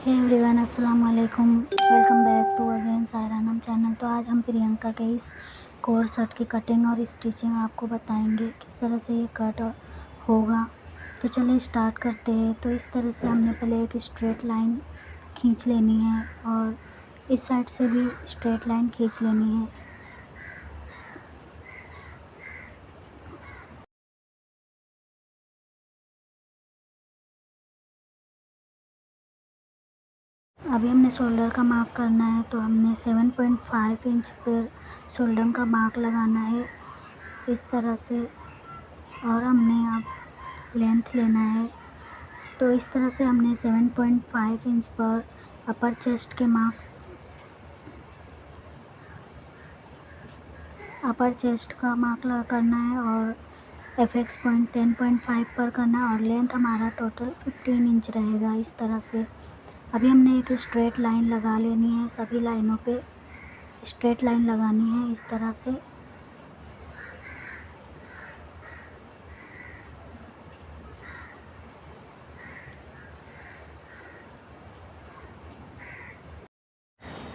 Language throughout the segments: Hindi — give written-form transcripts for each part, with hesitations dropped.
हे एवरीवन, अस्सलाम वालेकुम। वेलकम बैक टू अगेन सायरानम चैनल। तो आज हम प्रियंका के इस कोर सेट की कटिंग और स्टिचिंग आपको बताएंगे किस तरह से ये कट होगा। तो चलिए स्टार्ट करते हैं। तो इस तरह से हमने पहले एक स्ट्रेट लाइन खींच लेनी है और इस साइड से भी स्ट्रेट लाइन खींच लेनी है। अभी हमने शोल्डर का मार्क करना है, तो हमने 7.5 इंच पर शोल्डर का मार्क लगाना है इस तरह से। और हमने अब लेंथ लेना है, तो इस तरह से हमने 7.5 इंच पर अपर चेस्ट के मार्क्स अपर चेस्ट का मार्क करना है और एफएक्स पॉइंट 10.5 पर करना है और लेंथ हमारा टोटल 15 इंच रहेगा इस तरह से। अभी हमने एक स्ट्रेट लाइन लगा लेनी है, सभी लाइनों पे स्ट्रेट लाइन लगानी है इस तरह से।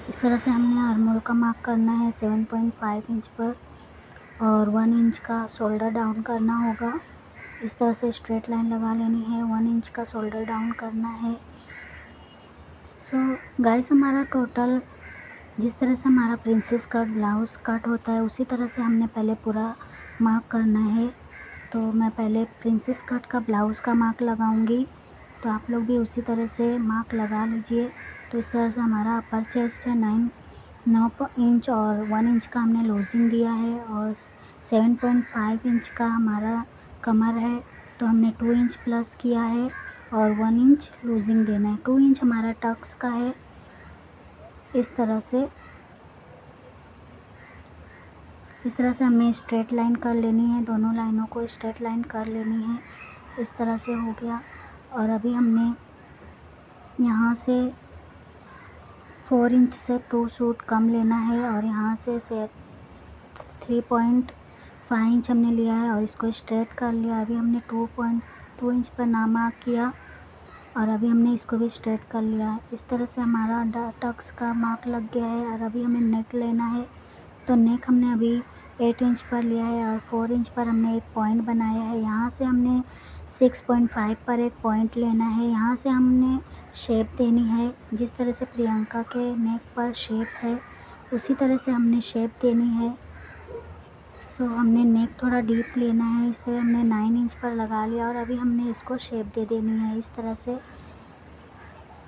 इस तरह से हमने आर्म होल का मार्क करना है 7.5 इंच पर और 1 इंच का शोल्डर डाउन करना होगा। इस तरह से स्ट्रेट लाइन लगा लेनी है, 1 इंच का शोल्डर डाउन करना है। सो गाइस, हमारा टोटल जिस तरह से हमारा प्रिंसेस कट ब्लाउज़ कट होता है उसी तरह से हमने पहले पूरा मार्क करना है। तो मैं पहले प्रिंसेस कट का ब्लाउज़ का मार्क लगाऊंगी, तो आप लोग भी उसी तरह से मार्क लगा लीजिए। तो इस तरह से हमारा अपर चेस्ट है 9 इंच और 1 इंच का हमने लूजिंग दिया है और 7.5 इंच का हमारा कमर है, तो हमने 2 इंच प्लस किया है और 1 इंच लूजिंग देना है। 2 इंच हमारा टक्स का है इस तरह से। इस तरह से हमें स्ट्रेट लाइन कर लेनी है, दोनों लाइनों को स्ट्रेट लाइन कर लेनी है। इस तरह से हो गया। और अभी हमने यहाँ से 4 इंच से 2 सूट कम लेना है और यहाँ से 3.5 इंच हमने लिया है और इसको स्ट्रेट कर लिया। अभी हमने 2.2 इंच पर ना मार्क किया और अभी हमने इसको भी स्ट्रेट कर लिया। इस तरह से हमारा टक्स का मार्क लग गया है। और अभी हमें नेक लेना है, तो नेक हमने अभी 8 इंच पर लिया है और 4 इंच पर हमने एक पॉइंट बनाया है। यहाँ से हमने 6.5 पर एक पॉइंट लेना है। यहाँ से हमने शेप देनी है, जिस तरह से प्रियंका के नेक पर शेप है उसी तरह से हमने शेप देनी है। सो हमने नेक थोड़ा डीप लेना है, इस तरह हमने 9 इंच पर लगा लिया और अभी हमने इसको शेप दे देनी है इस तरह से।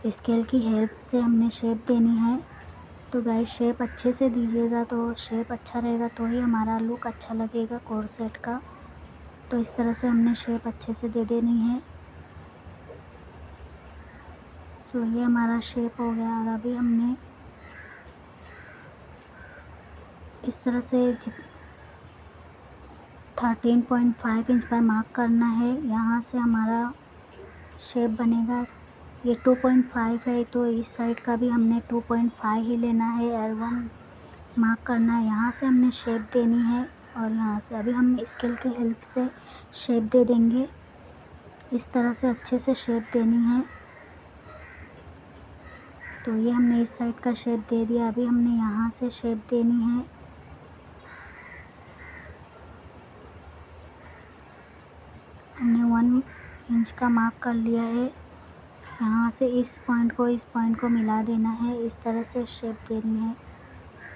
स्केल की हेल्प से हमने शेप देनी है। तो गाइस, शेप अच्छे से दीजिएगा, तो शेप अच्छा रहेगा तो ही हमारा लुक अच्छा लगेगा कोर सेट का। तो इस तरह से हमने शेप अच्छे से दे देनी है। सो ये हमारा शेप हो गया। और अभी हमने इस तरह से 13.5 इंच पर मार्क करना है। यहाँ से हमारा शेप बनेगा। ये 2.5 है, तो इस साइड का भी हमने 2.5 ही लेना है। L1 मार्क करना है, यहाँ से हमने शेप देनी है और यहाँ से अभी हम स्केल की हेल्प से शेप दे देंगे। इस तरह से अच्छे से शेप देनी है। तो ये हमने इस साइड का शेप दे दिया। अभी हमने यहाँ से शेप देनी है। हमने 1 इंच का मार्क कर लिया है। यहाँ से इस पॉइंट को मिला देना है, इस तरह से शेप देनी है।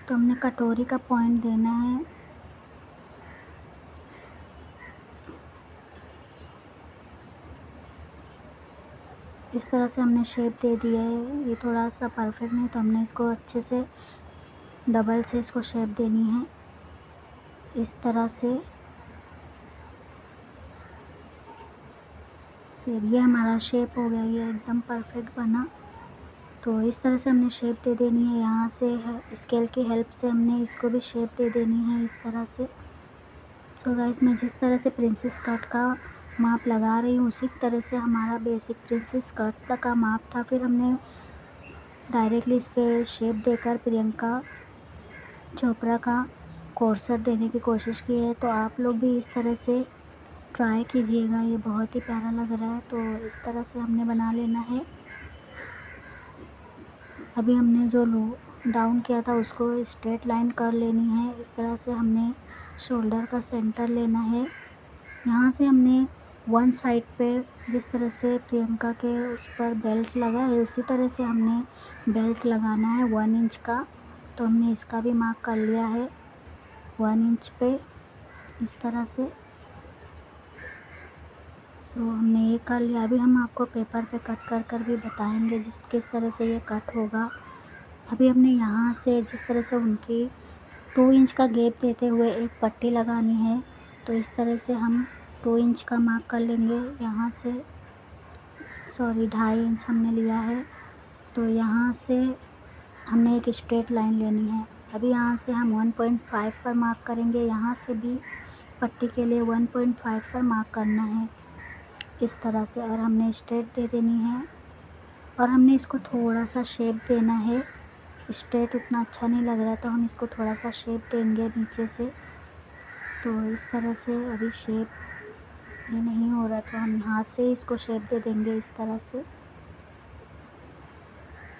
तो हमने कटोरी का पॉइंट देना है। इस तरह से हमने शेप दे दिया है। ये थोड़ा सा परफेक्ट नहीं, तो हमने इसको अच्छे से डबल से इसको शेप देनी है इस तरह से। फिर ये हमारा शेप हो गया, ये एकदम परफेक्ट बना। तो इस तरह से हमने शेप दे देनी है। यहाँ से स्केल की हेल्प से हमने इसको भी शेप दे देनी है इस तरह से। सो गाइस, मैं जिस तरह से प्रिंसेस कट का माप लगा रही हूँ उसी तरह से हमारा बेसिक प्रिंसेस कट का माप था। फिर हमने डायरेक्टली इस पर शेप देकर प्रियंका चोपड़ा का कोर्सेट देने की कोशिश की है। तो आप लोग भी इस तरह से ट्राई कीजिएगा, ये बहुत ही प्यारा लग रहा है। तो इस तरह से हमने बना लेना है। अभी हमने जो लो डाउन किया था उसको स्ट्रेट लाइन कर लेनी है। इस तरह से हमने शोल्डर का सेंटर लेना है। यहाँ से हमने वन साइड पे जिस तरह से प्रियंका के उस पर बेल्ट लगा है उसी तरह से हमने बेल्ट लगाना है 1 इंच का। तो हमने इसका भी मार्क कर लिया है 1 इंच पे इस तरह से। हमने ये कर लिया। अभी हम आपको पेपर पे कट कर भी बताएंगे किस तरह से ये कट होगा। अभी हमने यहाँ से जिस तरह से उनकी 2 इंच का गैप देते हुए एक पट्टी लगानी है। तो इस तरह से हम 2 इंच का मार्क कर लेंगे। यहाँ से 2.5 इंच हमने लिया है। तो यहाँ से हमने एक स्ट्रेट लाइन लेनी है। अभी यहाँ से हम 1.5 पर मार्क करेंगे। यहाँ से भी पट्टी के लिए 1.5 पर मार्क करना है इस तरह से, और हमने स्ट्रेट दे देनी है। और हमने इसको थोड़ा सा शेप देना है। स्ट्रेट उतना अच्छा नहीं लग रहा तो हम इसको थोड़ा सा शेप देंगे नीचे से। तो इस तरह से अभी शेप ये नहीं हो रहा तो हम हाथ से इसको शेप दे देंगे इस तरह से।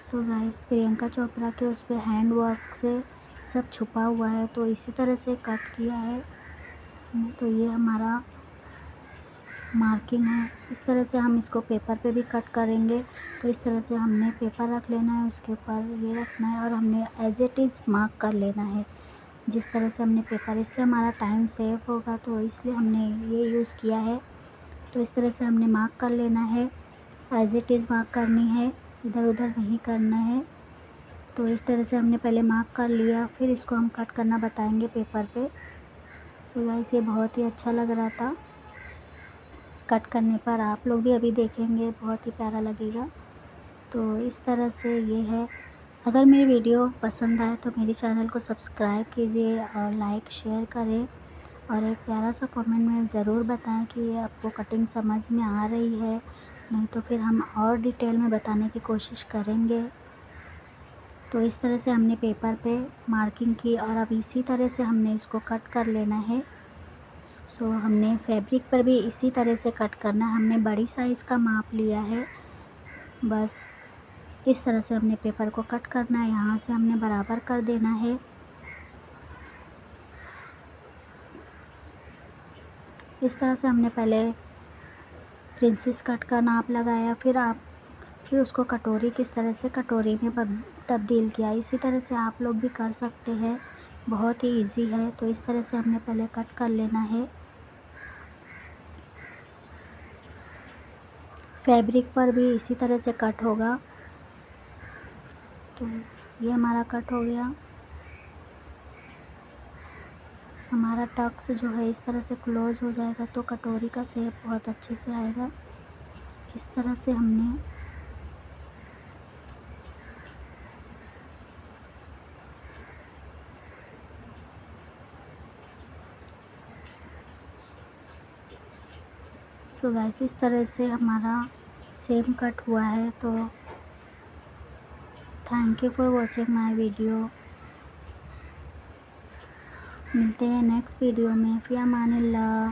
गाइस, प्रियंका चोपड़ा के उस पर हैंड वर्क से सब छुपा हुआ है तो इसी तरह से कट किया है। तो ये हमारा मार्किंग है। इस तरह से हम इसको पेपर पे भी कट करेंगे। तो इस तरह से हमने पेपर रख लेना है, उसके ऊपर ये रखना है और हमने एज इट इज़ मार्क कर लेना है जिस तरह से हमने पेपर। इससे हमारा टाइम सेव होगा तो इसलिए हमने ये यूज़ किया है। तो इस तरह से हमने मार्क कर लेना है, एज इट इज़ मार्क करनी है, इधर उधर नहीं करना है। तो इस तरह से हमने पहले मार्क कर लिया, फिर इसको हम कट करना बताएंगे पेपर पे। गाइस, ये बहुत ही अच्छा लग रहा था कट करने पर। आप लोग भी अभी देखेंगे बहुत ही प्यारा लगेगा। तो इस तरह से ये है। अगर मेरी वीडियो पसंद आए तो मेरे चैनल को सब्सक्राइब कीजिए और लाइक शेयर करें और एक प्यारा सा कमेंट में ज़रूर बताएं कि ये आपको कटिंग समझ में आ रही है, नहीं तो फिर हम और डिटेल में बताने की कोशिश करेंगे। तो इस तरह से हमने पेपर पे मार्किंग की और अब इसी तरह से हमने इसको कट कर लेना है। हमने फैब्रिक पर भी इसी तरह से कट करना है। हमने बड़ी साइज़ का माप लिया है, बस इस तरह से हमने पेपर को कट करना है। यहाँ से हमने बराबर कर देना है। इस तरह से हमने पहले प्रिंसेस कट का नाप लगाया, फिर उसको कटोरी किस तरह से कटोरी में तब्दील किया। इसी तरह से आप लोग भी कर सकते हैं, बहुत ही इजी है। तो इस तरह से हमने पहले कट कर लेना है। फैब्रिक पर भी इसी तरह से कट होगा। तो ये हमारा कट हो गया। हमारा टक्स जो है इस तरह से क्लोज हो जाएगा तो कटोरी का शेप बहुत अच्छे से आएगा। इस तरह से हमने गाइस, इस तरह से हमारा सेम कट हुआ है। तो thank you for watching my video. मिलते हैं नेक्स्ट वीडियो में। फ़ी अमानिल्लाह।